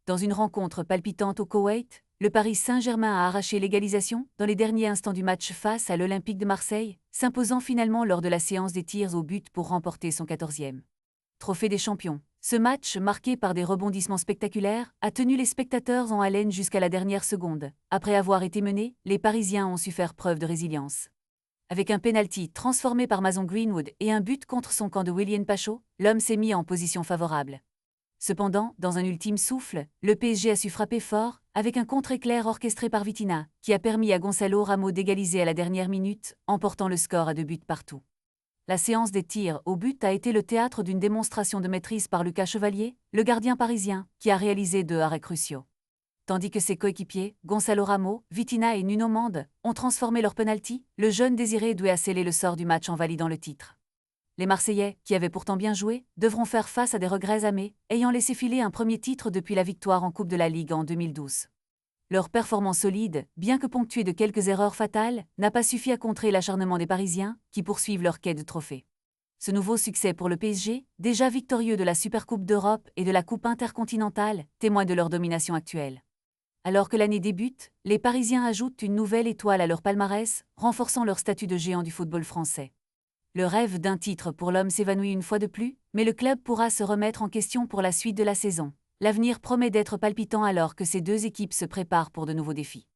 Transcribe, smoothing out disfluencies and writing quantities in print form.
Dans une rencontre palpitante au Koweït, le Paris Saint-Germain a arraché l'égalisation dans les derniers instants du match face à l'Olympique de Marseille, s'imposant finalement lors de la séance des tirs au but pour remporter son 14e Trophée des champions. Ce match, marqué par des rebondissements spectaculaires, a tenu les spectateurs en haleine jusqu'à la dernière seconde. Après avoir été menés, les Parisiens ont su faire preuve de résilience. Avec un pénalty transformé par Mason Greenwood et un but contre son camp de William Pacho, l'homme s'est mis en position favorable. Cependant, dans un ultime souffle, le PSG a su frapper fort, avec un contre-éclair orchestré par Vitinha, qui a permis à Gonçalo Ramos d'égaliser à la dernière minute, emportant le score à 2 buts partout. La séance des tirs au but a été le théâtre d'une démonstration de maîtrise par Lucas Chevalier, le gardien parisien, qui a réalisé 2 arrêts cruciaux. Tandis que ses coéquipiers, Gonçalo Ramos, Vitinha et Nuno Mendes, ont transformé leur penalty, le jeune Désiré Doué a scellé le sort du match en validant le titre. Les Marseillais, qui avaient pourtant bien joué, devront faire face à des regrets amers, ayant laissé filer un premier titre depuis la victoire en Coupe de la Ligue en 2012. Leur performance solide, bien que ponctuée de quelques erreurs fatales, n'a pas suffi à contrer l'acharnement des Parisiens, qui poursuivent leur quai de trophées. Ce nouveau succès pour le PSG, déjà victorieux de la Supercoupe d'Europe et de la Coupe intercontinentale, témoigne de leur domination actuelle. Alors que l'année débute, les Parisiens ajoutent une nouvelle étoile à leur palmarès, renforçant leur statut de géant du football français. Le rêve d'un titre pour l'homme s'évanouit une fois de plus, mais le club pourra se remettre en question pour la suite de la saison. L'avenir promet d'être palpitant alors que ces deux équipes se préparent pour de nouveaux défis.